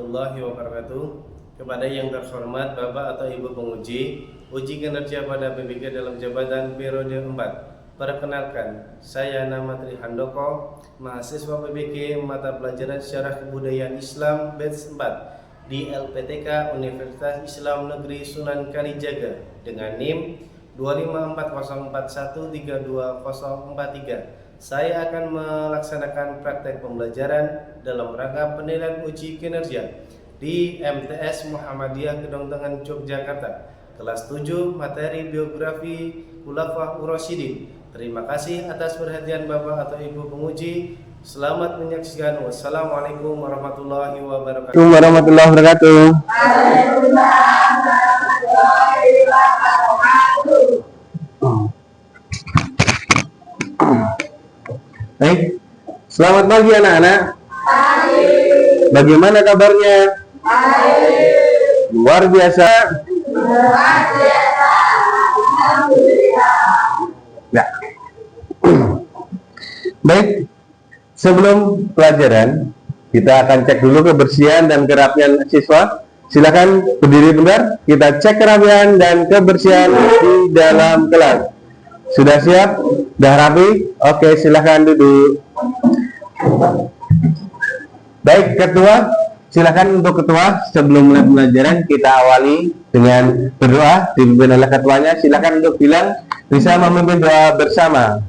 warahmatullahi wabarakatuh. Kepada yang terhormat Bapak atau Ibu penguji, uji kinerja pada PBG dalam jabatan periode 4. Perkenalkan, saya nama Tri Handoko, mahasiswa PBG mata pelajaran Sejarah Kebudayaan Islam batch 4 di LPTK Universitas Islam Negeri Sunan Kalijaga dengan NIM 25404132043. Saya akan melaksanakan praktek pembelajaran dalam rangka penilaian uji kinerja di MTS Muhammadiyah Kedongtengan Yogyakarta, kelas 7 materi biografi Khulafaur Rasyidin. Terima kasih atas perhatian Bapak atau Ibu penguji. Selamat menyaksikan. Wassalamualaikum warahmatullahi wabarakatuh. Warahmatullahi wabarakatuh. Baik, selamat pagi anak-anak. Bagaimana kabarnya? Luar biasa. Ya. Baik, sebelum pelajaran kita akan cek dulu kebersihan dan kerapian siswa. Silakan berdiri bentar. Kita cek kerapian dan kebersihan di dalam kelas. Sudah siap? Sudah rapi? Oke, silahkan duduk. Baik, ketua, silahkan untuk ketua. Sebelum mulai pelajaran, kita awali dengan berdoa. Dipimpin oleh ketuanya. Silahkan untuk bilang, bisa memimpin doa bersama.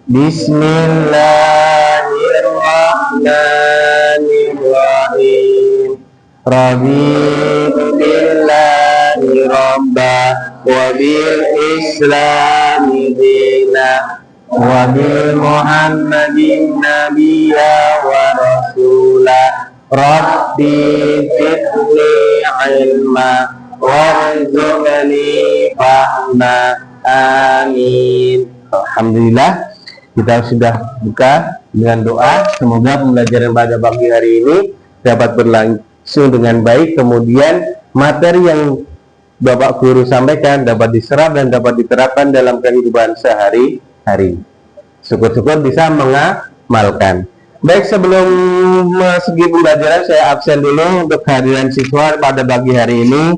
Bismillahirrahmanirrahim. Raditu billahi rabba wa bil islami dina wa bil muhammadin nabiyya wa rasula. Rabbi zidni ilma warzuqni fahma. Amin. Alhamdulillah, kita sudah buka dengan doa. Semoga pembelajaran pada pagi hari ini dapat berlangsung dengan baik, kemudian materi yang Bapak Guru sampaikan dapat diserap dan dapat diterapkan dalam kehidupan sehari-hari. Syukur-syukur bisa mengamalkan. Baik, sebelum segi pembelajaran saya absen dulu untuk kehadiran siswa pada pagi hari ini.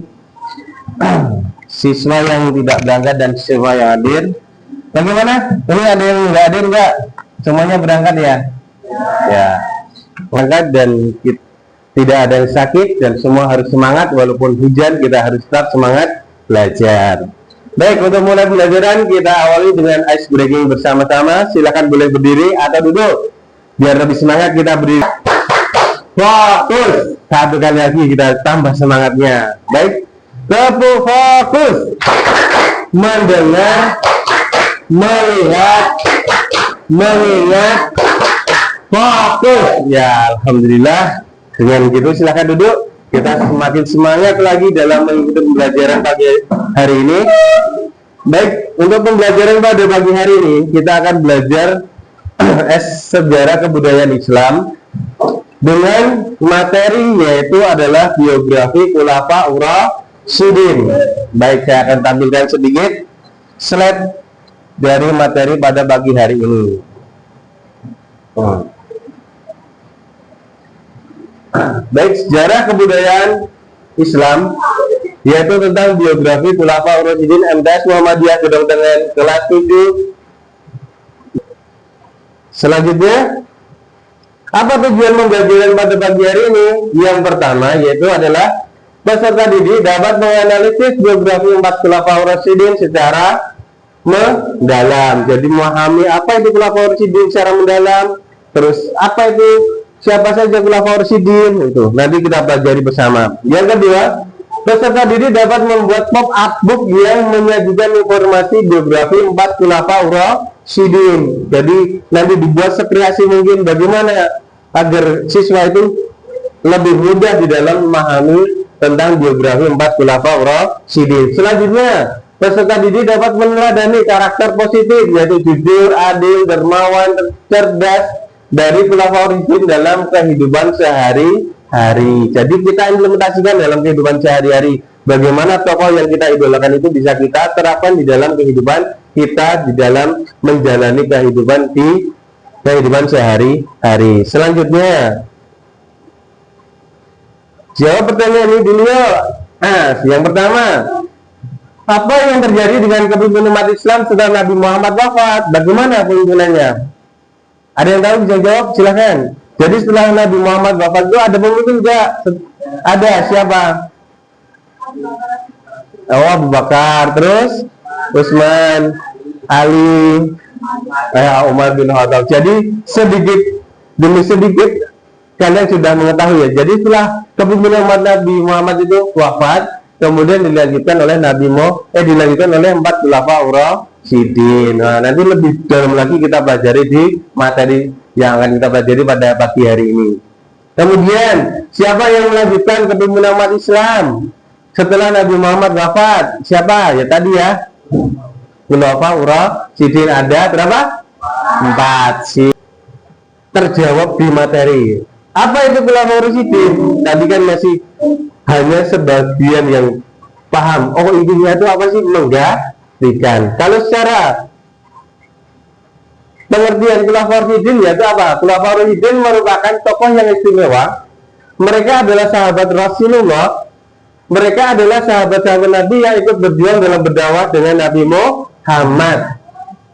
Siswa yang tidak berangkat dan siswa yang hadir. Bagaimana? Ini ada yang nggak hadir nggak? Semuanya berangkat ya? Ya, berangkat dan kita tidak ada yang sakit dan semua harus semangat walaupun hujan, kita harus tetap semangat belajar. Baik, untuk mulai pembelajaran kita awali dengan ice breaking bersama-sama. Silakan boleh berdiri atau duduk. Biar lebih semangat kita berdiri. Fokus. Satu kali lagi kita tambah semangatnya. Baik. Tepuk fokus. Mendengar, melihat, mengingat. Fokus. Ya, alhamdulillah. Dengan begitu silahkan duduk. Kita semakin semangat lagi dalam mengikuti pembelajaran pagi hari ini. Baik, untuk pembelajaran pada pagi hari ini kita akan belajar sejarah kebudayaan Islam dengan materi yaitu adalah biografi Khulafaur Rasyidin. Baik, saya akan tampilkan sedikit slide dari materi pada pagi hari ini. Baik, sejarah kebudayaan Islam yaitu tentang biografi Khulafaur Rasyidin MTS Muhammadiyah Kedongtengan kelas 7. Selanjutnya, apa tujuan pembelajaran pada pagi hari ini? Yang pertama yaitu adalah peserta didik dapat menganalisis biografi 4 Khulafaur Rasyidin secara mendalam. Jadi memahami apa itu Khulafaur Rasyidin secara mendalam. Terus apa itu, siapa saja Khulafaur Rasyidin, itu nanti kita pelajari bersama. Yang kedua, peserta didik dapat membuat pop-up book yang menyajikan informasi biografi 4 Khulafaur Rasyidin. Jadi nanti dibuat sekreasi mungkin bagaimana agar siswa itu lebih mudah di dalam memahami tentang biografi 4 Khulafaur Rasyidin. Selanjutnya, peserta didik dapat meneladani karakter positif yaitu jujur, adil, dermawan, cerdas dari Khulafaur Rasyidin dalam kehidupan sehari-hari. Jadi kita implementasikan dalam kehidupan sehari-hari. Bagaimana tokoh yang kita idolakan itu bisa kita terapkan di dalam kehidupan kita, di dalam menjalani kehidupan di kehidupan sehari-hari. Selanjutnya, jawab pertanyaan ini dulu yuk. Nah, yang pertama, apa yang terjadi dengan kepemimpinan umat Islam setelah Nabi Muhammad wafat? Bagaimana pemimpinannya? Ada yang tahu bisa jawab? Silahkan. Jadi setelah Nabi Muhammad wafat itu ada pemimpin enggak? Ada, siapa? Oh, Abu Bakar, terus Utsman, Ali, Umar bin Khattab. Jadi sedikit demi sedikit kalian sudah mengetahui ya. Jadi setelah kepemimpinan umat Nabi Muhammad itu wafat, kemudian dilanjutkan oleh dilanjutkan oleh 4 khulafaur rasyidin. Nah, nanti lebih dalam lagi kita pelajari di materi yang akan kita pelajari pada pagi hari ini. Kemudian, siapa yang melanjutkan kepemimpinan umat Islam setelah Nabi Muhammad wafat? Siapa? Ya tadi ya. Khulafaur rasyidin ada berapa? 4 sih. Terjawab di materi. Apa itu khulafaur rasyidin? Tadi kan masih hanya sebagian yang paham. Oh, intinya itu apa sih? Menggantikan. Kalau secara pengertian khulafaur rasyidin yaitu apa? Khulafaur rasyidin merupakan tokoh yang istimewa. Mereka adalah sahabat Rasulullah. Mereka adalah sahabat-sahabat Nabi yang ikut berjuang dalam berdakwah dengan Nabi Muhammad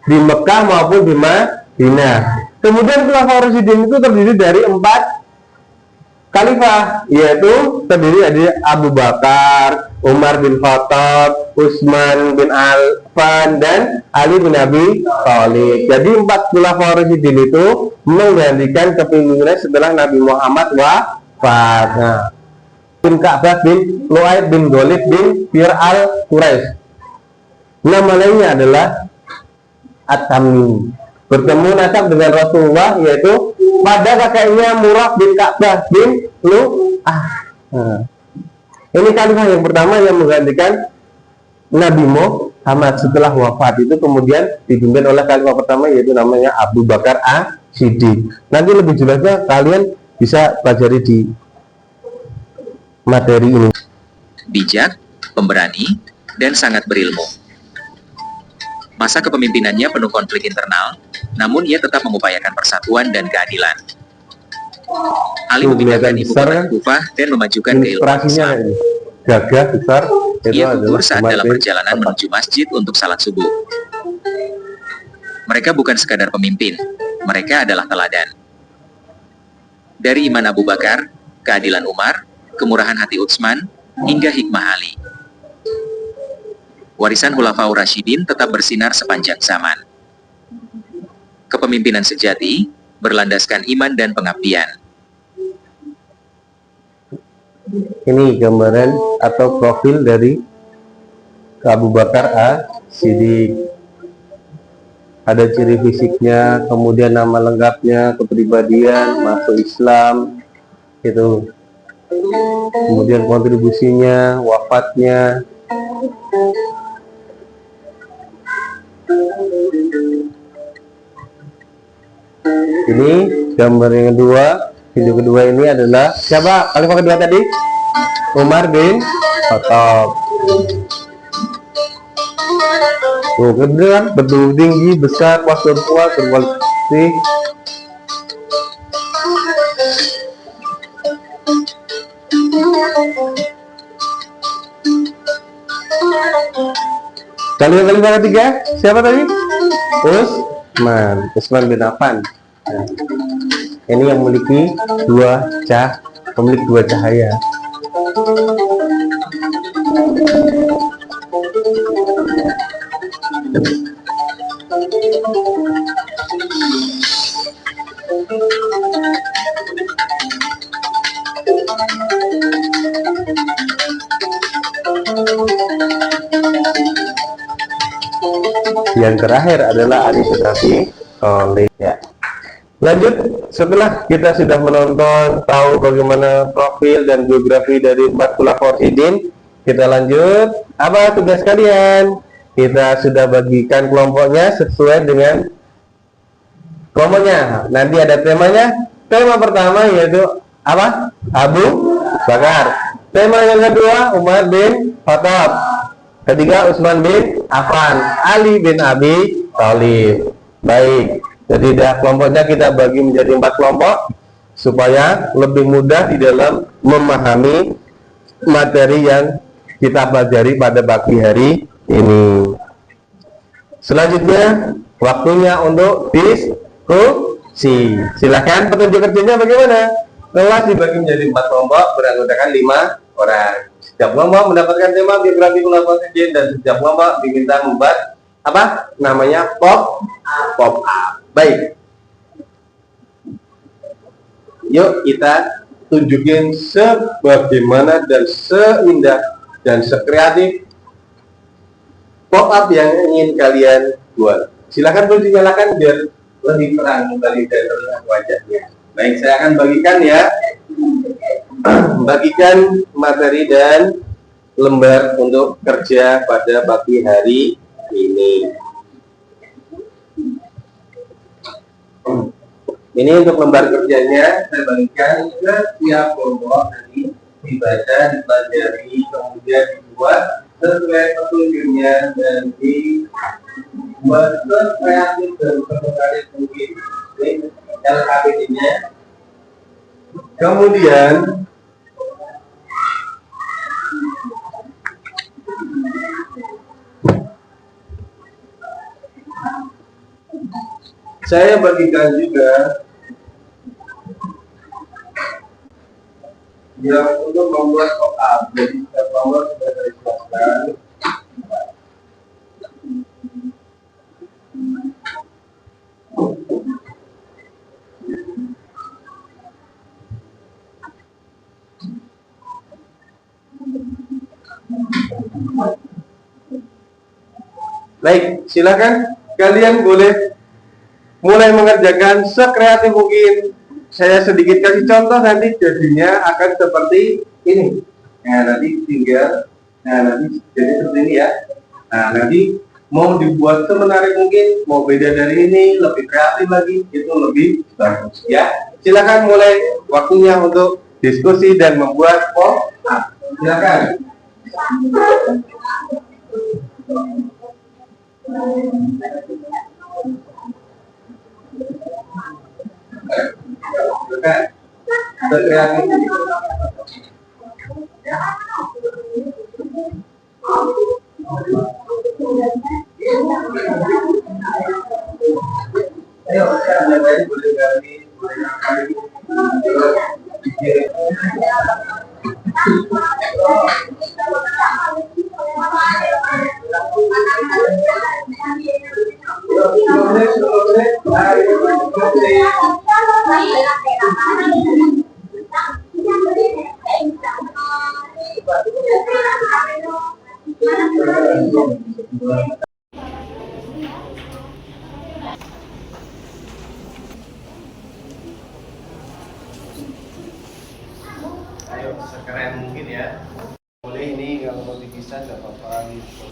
di Mekah maupun di Madinah. Kemudian khulafaur rasyidin itu terdiri dari 4 khalifah, yaitu terdiri dari Abu Bakar, Umar bin Khattab, Utsman bin Affan, dan Ali bin Abi Thalib. Jadi 4 khulafaur rasyidin itu menggantikan kepemimpinan setelah Nabi Muhammad wafat. Nah, bin Ka'bah bin Lu'ay bin Ghalib bin Fir al-Quraisy. Nama lainnya adalah At-Tamimi. Bertemu nasab dengan Rasulullah yaitu pada kakeknya Murrah bin Ka'bah bin Lu'ah. Nah, ini khalifah yang pertama yang menggantikan Nabi Muhammad setelah wafat itu, kemudian dipimpin oleh khalifah pertama yaitu namanya Abu Bakar As-Siddiq. Nanti lebih jelasnya kalian bisa pelajari di materi ini. Bijak, pemberani, dan sangat berilmu. Masa kepemimpinannya penuh konflik internal, namun ia tetap mengupayakan persatuan dan keadilan. Ali memindahkan ibu kota Kufah dan memajukan keilmuan Islam. Gagah besar. Ia gugur saat dalam perjalanan menuju masjid untuk salat subuh. Mereka bukan sekadar pemimpin, mereka adalah teladan. Dari iman Abu Bakar, keadilan Umar, kemurahan hati Utsman, hingga hikmah Ali. Warisan Khulafaur Rasyidin tetap bersinar sepanjang zaman. Kepemimpinan sejati berlandaskan iman dan pengabdian. Ini gambaran atau profil dari Abu Bakar As-Siddiq. Ada ciri fisiknya, kemudian nama lengkapnya, kepribadian, masuk Islam, gitu. Kemudian kontribusinya, wafatnya. Ini gambar yang kedua. Video kedua ini adalah siapa? Khalifah kedua tadi? Umar bin Khattab. Oh, kemudian betul tinggi, besar, postur kuat, berkualitas. Khalifah ketiga siapa tadi? Utsman bin Affan. Nah, ini yang memiliki pemilik dua cahaya. Yang terakhir adalah Ali bin Abi Thalib. Ya. Lanjut, setelah kita sudah menonton tahu bagaimana profil dan biografi dari 4 khulafaur rasyidin, kita lanjut. Apa tugas kalian? Kita sudah bagikan kelompoknya sesuai dengan kelompoknya. Nanti ada temanya. Tema pertama yaitu apa? Abu Bakar. Tema yang kedua Umar bin Khattab. Ketiga Utsman bin Affan, Ali bin Abi Thalib. Baik. Jadi kelompoknya kita bagi menjadi 4 kelompok supaya lebih mudah di dalam memahami materi yang kita pelajari pada pagi hari ini. Selanjutnya waktunya untuk diskusi. Silakan, petunjuk kerjanya bagaimana? Kelas dibagi menjadi 4 kelompok beranggotakan 5 orang. Setiap kelompok mendapatkan tema biografi Kulafaur Rasyidin dan setiap kelompok diminta membuat apa? Namanya pop up. Baik. Yuk kita tunjukin sebagaimana dan seindah dan sekreatif pop up yang ingin kalian buat. Silakan boleh dinyalakan biar lebih terang kembali dan terlihat wajahnya. Baik, saya akan bagikan ya, bagikan materi dan lembar untuk kerja pada pagi hari ini. Ini untuk lembar kerjanya saya bagikan ke tiap kelompok, nanti dibaca, dipelajari, kemudian dibuat sesuai petunjuknya dan dibuat sekreatif dan sekreatif mungkin. Ini LKPD-nya. Kemudian saya bagikan juga yang untuk membuat pop-up. Jadi setiap kelompok sudah saya jelaskan. Baik, silakan kalian boleh mulai mengerjakan sekreatif mungkin. Saya sedikit kasih contoh, nanti jadinya akan seperti ini. Nah, nanti tinggal, nanti jadi seperti ini ya. Nah, nanti mau dibuat semenarik mungkin, mau beda dari ini, lebih kreatif lagi, itu lebih bagus ya. Silakan mulai, waktunya untuk diskusi dan membuat pop up. Silakan. Ayo sekeren mungkin ya. Boleh ini kalau mau dipisah nggak apa-apa gitu.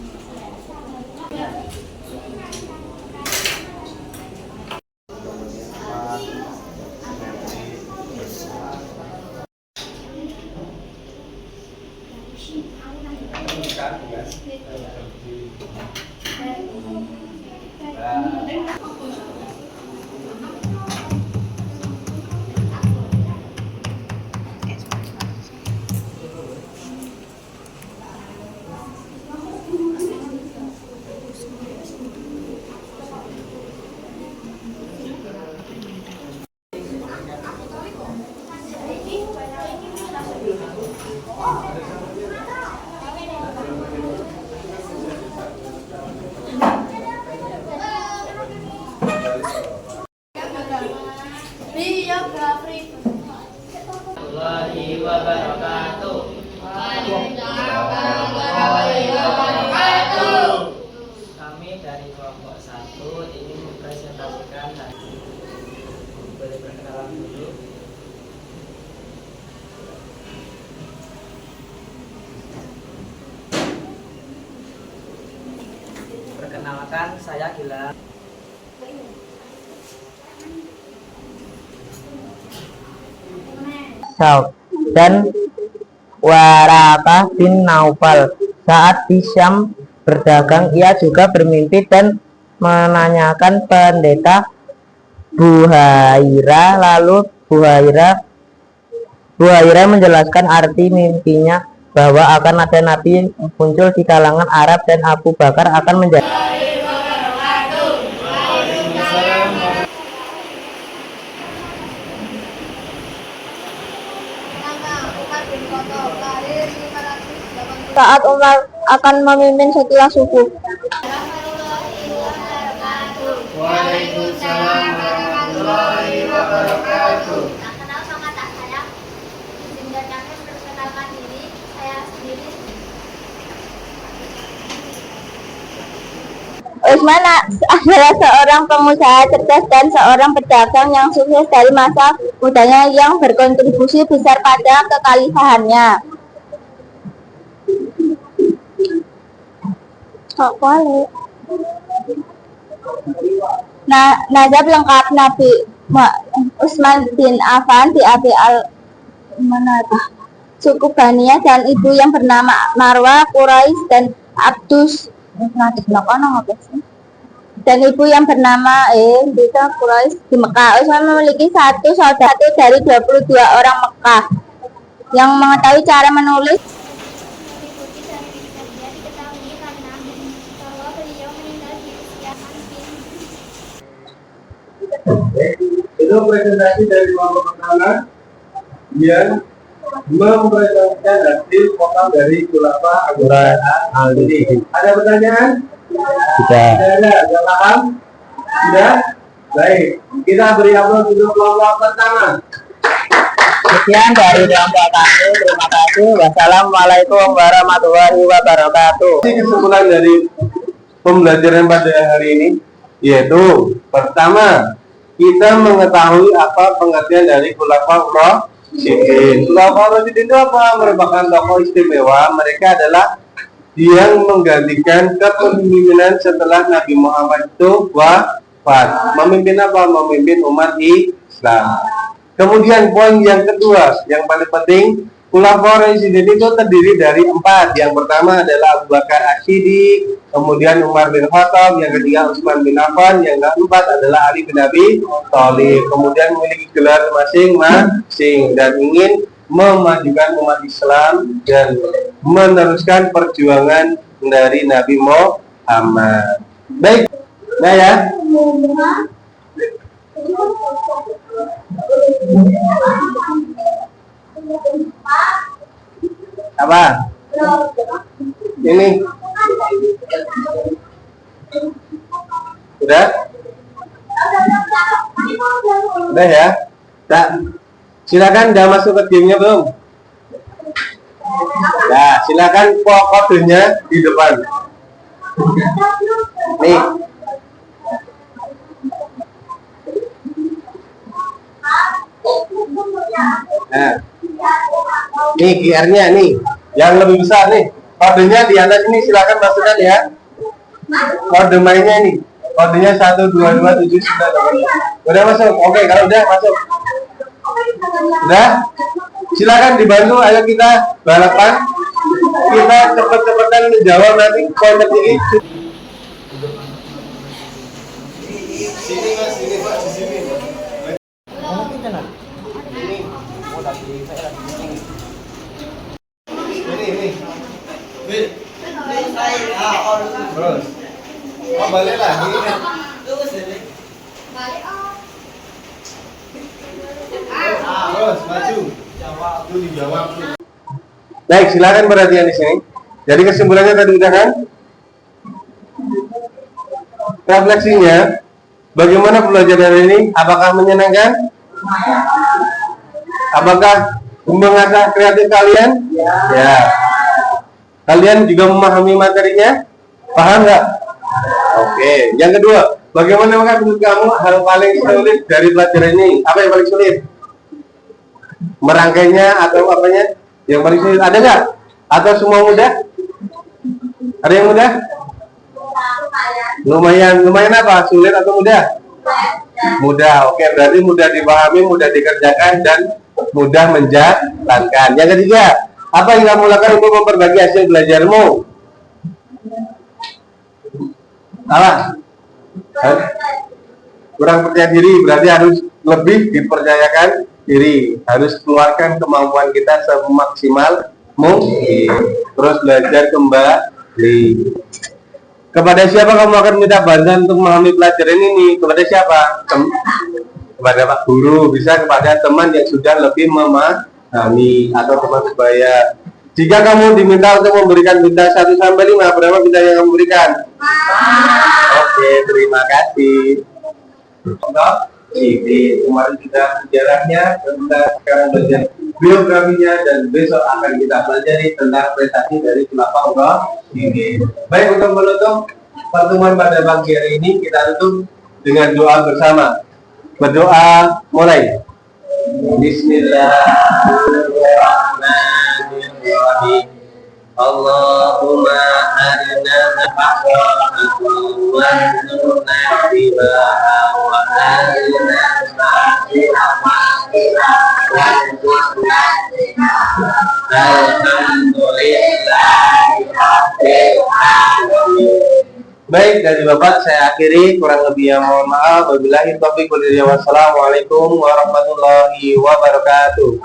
Kami dari kelompok 1 ingin mempresentasikan boleh perkenalan dulu. Perkenalkan, saya Gilang. Dan Warakah bin Naufal. Saat di Syam berdagang, ia juga bermimpi dan menanyakan pendeta Buhaira. Lalu Buhaira menjelaskan arti mimpinya bahwa akan ada nabi muncul di kalangan Arab dan Abu Bakar akan menjadi saat Umar akan memimpin setelah subuh. Waalaikumsalam warahmatullahi wabarakatuh. Tak kenal sama tak sayang. Izinkan kami memperkenalkan diri saya sendiri. Utsman adalah seorang pengusaha cerdas dan seorang pedagang yang sukses dari masa mudanya yang berkontribusi besar pada kekhalifahannya. Nasab lengkap Nabi Utsman bin Affan di Abi suku Baniyah dan ibu yang bernama Marwah, Quraisy dan Abdus dan ibu yang bernama Quraisy di Mekah. Utsman memiliki satu saudara dari 22 orang Mekah yang mengetahui cara menulis. Mengikuti dari dia diketahui karena bahwa beliau meninggal di usia hampir. Itu presentasi dari kelompok pertama yang mempresentasikan hasil total dari Khulafa Ar-Rasyidin. Ada pertanyaan? Sudah. Tidak ada. Sudah paham? Sudah? Baik. Kita beri aplaus untuk kelompok pertama. Sekian dari kelompok kami. Terima kasih. Wassalamualaikum warahmatullahi wabarakatuh. Ini kesimpulan dari pembelajaran pada hari ini, yaitu pertama, kita mengetahui apa pengertian dari Khulafa Ar-Rasyidin. Khulafa Ar-Rasyidin itu apa? Merupakan tokoh istimewa. Mereka adalah yang menggantikan kepemimpinan setelah Nabi Muhammad itu wafat. Memimpin apa? Memimpin umat Islam. Kemudian poin yang kedua, yang paling penting, Khulafa Ar-Rasyidin itu terdiri dari 4. Yang pertama adalah Abu Bakar As-Siddiq, kemudian Umar bin Khattab, yang ketiga Utsman bin Affan, yang keempat adalah Ali bin Abi Thalib. Kemudian memiliki gelar masing-masing dan ingin memajukan umat Islam dan meneruskan perjuangan dari Nabi Muhammad. Baik, nah ya. Apa? Ini. Udah? Udah ya? Tak. Silakan udah masuk ke gamenya belum? Nah, silakan kodenya di depan. Nih. Nah. Nih QR-nya nih, yang lebih besar nih. Kodenya di atas ini, silakan masukkan ya. Kode mainnya nih. Kodenya 122798. Udah masuk? Oke, kalau udah masuk. Udah? Silakan dibantu, ayo kita balapan. Kita cepet-cepetan menjawab nanti poin tertinggi. Sini Mas, sini Pak, di sini. Ini. Terus. Oh, balik lagi. Terus maju. Itu dijawab. Baik, silakan perhatian di sini. Jadi kesimpulannya tadi udah kan? Refleksinya, bagaimana pembelajaran ini? Apakah menyenangkan? Apakah mengasah kreatif kalian? Ya. Kalian juga memahami materinya? Paham nggak? Oke. Yang kedua, bagaimana menurut kamu hal paling sulit dari pelajaran ini? Apa yang paling sulit? Merangkainya atau apanya? Yang paling sulit ada nggak? Atau semua mudah? Ada yang mudah? Lumayan apa? Sulit atau mudah? Mudah. Oke, berarti mudah dipahami, mudah dikerjakan, dan mudah menjalankan. Yang ketiga, apa yang kamu lakukan untuk memperbaiki hasil belajarmu? Apa? kurang percaya diri, berarti harus lebih dipercayakan diri, harus keluarkan kemampuan kita semaksimal mungkin, terus belajar kembali. Kepada siapa kamu akan minta bantuan untuk memahami pelajaran ini? Kepada siapa? Kepada Pak Guru, bisa kepada teman yang sudah lebih memahami atau teman sebaya. Jika kamu diminta untuk memberikan bintang 1 sampai 5, berapa bintang yang kamu berikan? Oke, terima kasih. Ini kemarin sudah sejarahnya, kita sekarang belajar biografinya, dan besok akan kita pelajari tentang prestasi dari Khulafaur Rasyidin. Baik, untuk menutup pertemuan pada pagi hari ini, kita tutup dengan doa bersama. Berdoa mulai. Bismillahirrahmanirrahim. Allahumma arina al-haqqa warzuqna ittiba'a wa arina al-batila warzuqna ijtinaba. Alhamdulillahi rabbil alamin. Baik, dari Bapak saya akhiri, kurang lebihnya mohon maaf. Wabillahi taufiq wal hidayah. Wassalamualaikum warahmatullahi wabarakatuh.